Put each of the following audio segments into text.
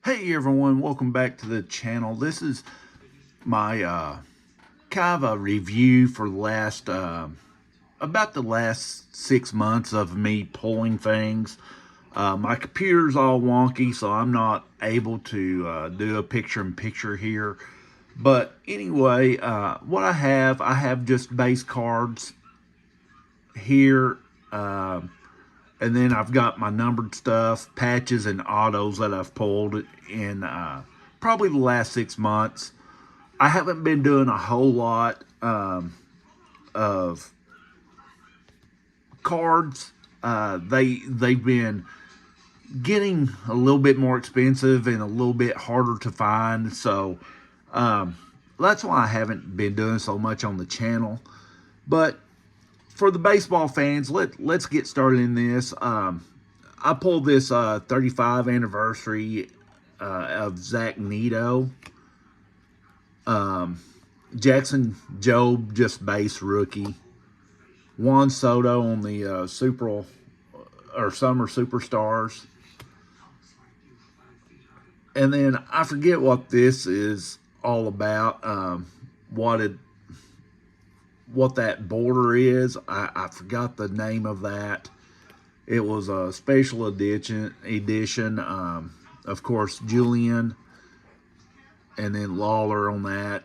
Hey everyone, welcome back to the channel. This is my kind of a review for the last about the last 6 months of me pulling things. My computer's all wonky, so I'm not able to do a picture-in-picture here. But anyway, what I have just base cards here. And then I've got my numbered stuff, patches, and autos that I've pulled in probably the last 6 months. I haven't been doing a whole lot of cards. They've been getting a little bit more expensive and a little bit harder to find. So that's why I haven't been doing so much on the channel. But for the baseball fans, let's get started in this. I pulled this 35 anniversary of Zach Neto. Jackson Jobe, just base rookie. Juan Soto on the Summer Superstars. And then I forget what this is all about. What that border is. I forgot the name of that. It was a special edition. Of course, Julian, and then Lawler on that.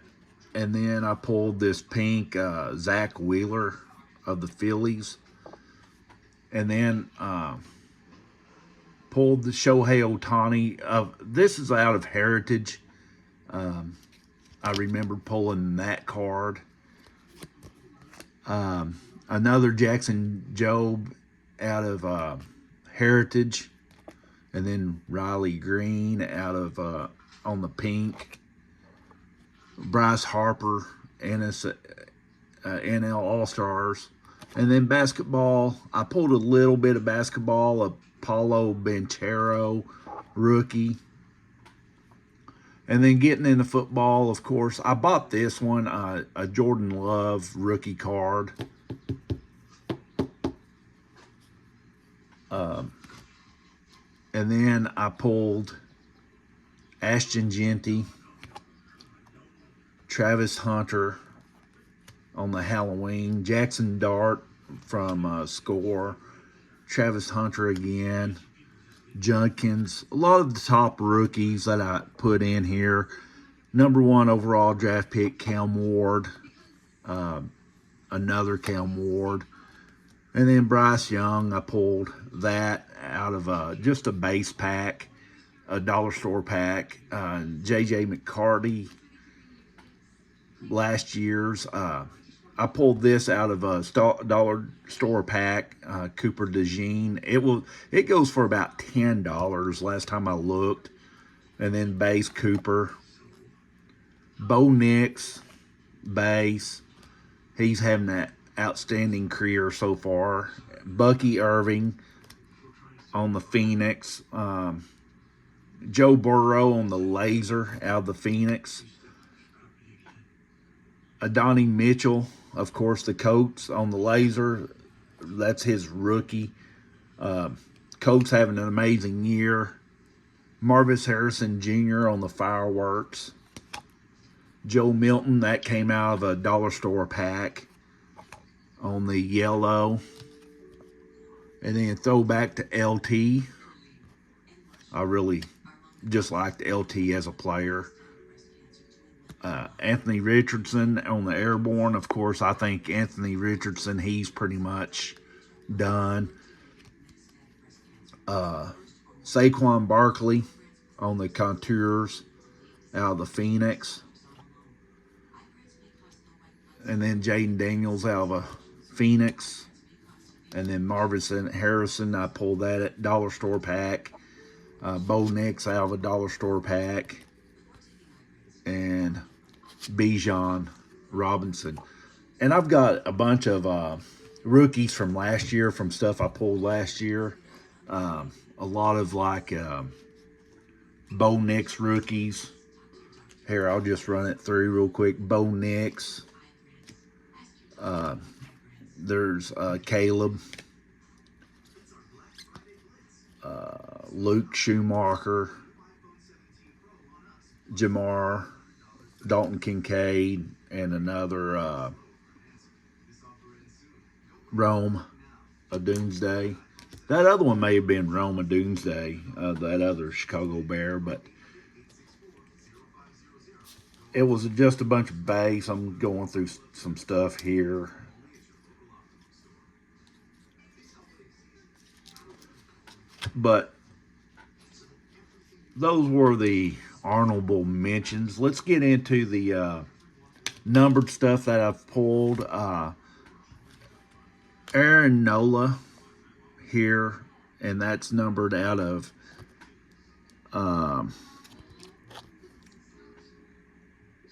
And then I pulled this pink Zach Wheeler of the Phillies. And then pulled the Shohei Ohtani. This is out of Heritage. I remember pulling that card. Another Jackson Jobe out of Heritage, and then Riley Green out of on the pink. Bryce Harper, NL All-Stars. And then basketball, I pulled a little bit of basketball, a Paulo Banchero rookie. And then getting into football, of course, I bought this one, a Jordan Love rookie card. And then I pulled Ashton Genty, Travis Hunter on the Halloween, Jackson Dart from Score, Travis Hunter again, Junkins, a lot of the top rookies that I put in here. Number 1 overall draft pick, Cam Ward, another Cam Ward. And then Bryce Young, I pulled that out of just a base pack, a dollar store pack. J.J. McCarty, last year's. I pulled this out of a dollar store pack, Cooper DeJean. It goes for about $10 last time I looked. And then base Cooper. Bo Nix, base. He's having that outstanding career so far. Bucky Irving on the Phoenix. Joe Burrow on the laser out of the Phoenix. Adonai Mitchell, of course, the Colts on the laser. That's his rookie. Colts having an amazing year. Marvis Harrison Jr. on the fireworks. Joe Milton, that came out of a dollar store pack on the yellow. And then throw back to LT. I really just liked LT as a player. Anthony Richardson on the airborne. Of course, I think Anthony Richardson, he's pretty much done. Saquon Barkley on the contours out of the Phoenix. And then Jaden Daniels out of a Phoenix. And then Marvin Harrison, I pulled that at dollar store pack. Bo Nix out of a dollar store pack. And Bijan Robinson. And I've got a bunch of rookies from last year, from stuff I pulled last year. A lot of like Bo Nix rookies. Here, I'll just run it through real quick. Bo Nix. There's Caleb. Luke Schumacher. Jamar, Dalton Kincaid, and another Rome of Doomsday. That other one may have been Rome of Doomsday, that other Chicago Bear, but it was just a bunch of base. I'm going through some stuff here. But those were the honorable mentions. Let's get into the numbered stuff that I've pulled. Aaron Nola here, and that's numbered out of um,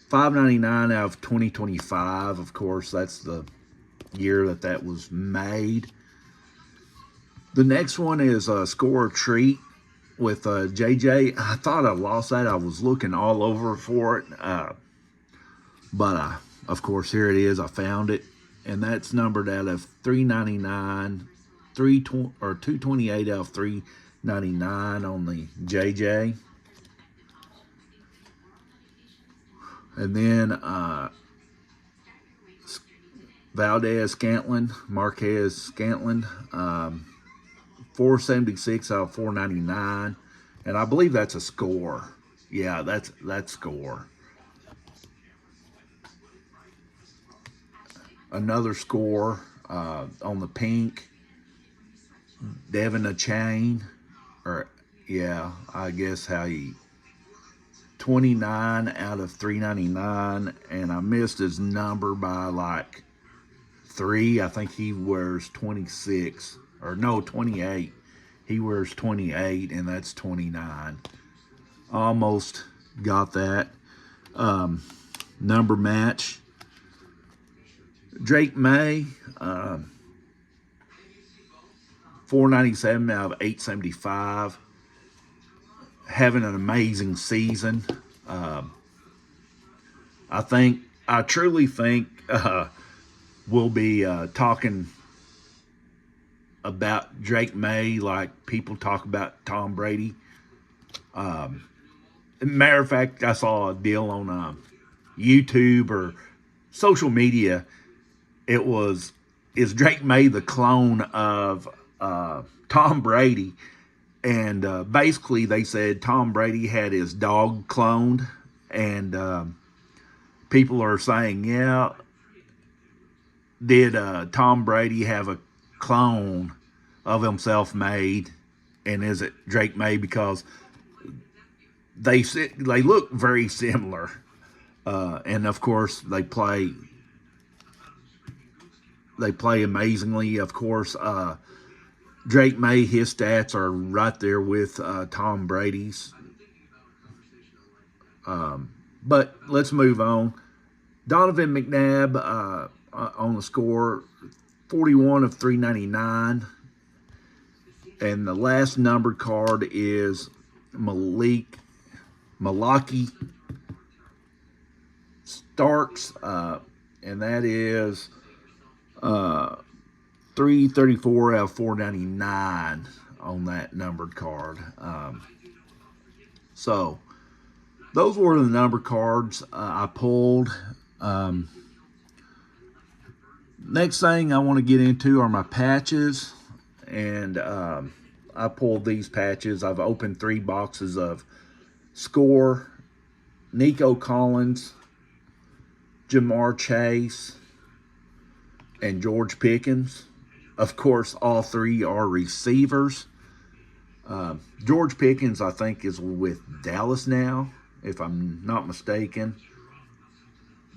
599 out of 2025. Of course, that's the year that was made. The next one is Score or Treat with JJ. I thought I lost that. I was looking all over for it. But of course, here it is. I found it. And that's numbered out of 399, 228 out of 399 on the JJ. And then Valdez Scantlin, Marquez Scantlin, 476 out of 499. And I believe that's a Score. Yeah, that's Score. Another Score on the pink. Devin a Chain, or yeah, I guess how he 29 out of 399, and I missed his number by like 3. I think he wears 26, or no, 28. He wears 28, and that's 29. Almost got that. Number match. Drake May, 497 out of 875. Having an amazing season. I truly think we'll be talking about Drake May like people talk about Tom Brady. Matter of fact, I saw a deal on YouTube or social media. It was, is Drake May the clone of Tom Brady? And basically they said Tom Brady had his dog cloned. And people are saying, yeah, did Tom Brady have a clone of himself made? And is it Drake May? Because they look very similar. And of course they play amazingly. Of course, Drake May, his stats are right there with Tom Brady's. But let's move on. Donovan McNabb on the Score, 41 of 399. And the last numbered card is Malaki Starks, and that is 334 out of 499 on that numbered card. So those were the number cards I pulled. Next thing I want to get into are my patches. And I pulled these patches. I've opened 3 boxes of Score, Nico Collins, Jamar Chase, and George Pickens. Of course, all 3 are receivers. George Pickens, I think, is with Dallas now, if I'm not mistaken.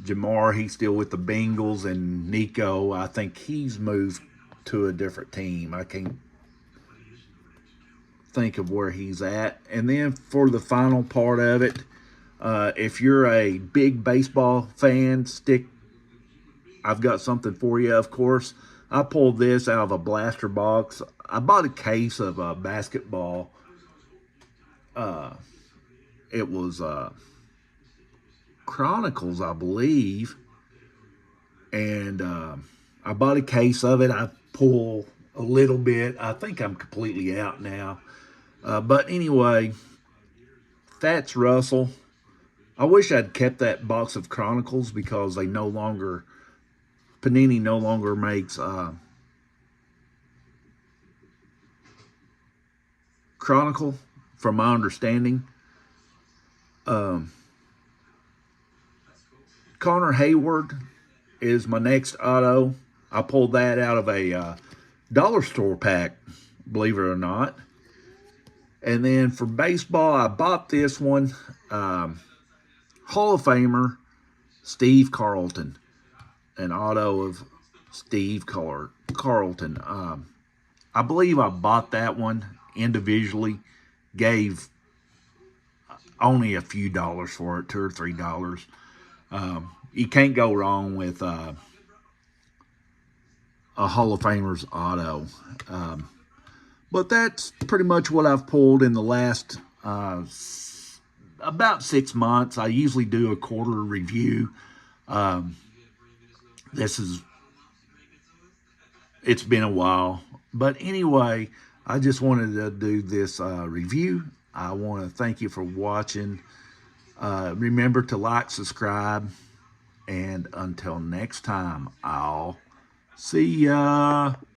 Jamar, he's still with the Bengals, and Nico, I think he's moved to a different team. I can't think of where he's at. And then for the final part of it, if you're a big baseball fan, I've got something for you. Of course, I pulled this out of a blaster box. I bought a case of basketball. It was Chronicles, I believe. And I bought a case of it. I pulled a little bit. I think I'm completely out now. But anyway, Fats Russell, I wish I'd kept that box of Chronicles because they no longer, Panini no longer makes Chronicle, from my understanding. Um, Connor Hayward is my next auto. I pulled that out of a dollar store pack, believe it or not. And then for baseball, I bought this one, um, Hall of Famer Steve Carlton, an auto of Steve Carlton. I believe I bought that one individually, gave only a few dollars for it, $2 or $3. You can't go wrong with a Hall of Famer's auto. Um, but that's pretty much what I've pulled in the last about 6 months. I usually do a quarter review. Um, this is It's been a while, but anyway, I just wanted to do this review. I want to thank you for watching. Remember to like, subscribe, and until next time, I'll see ya.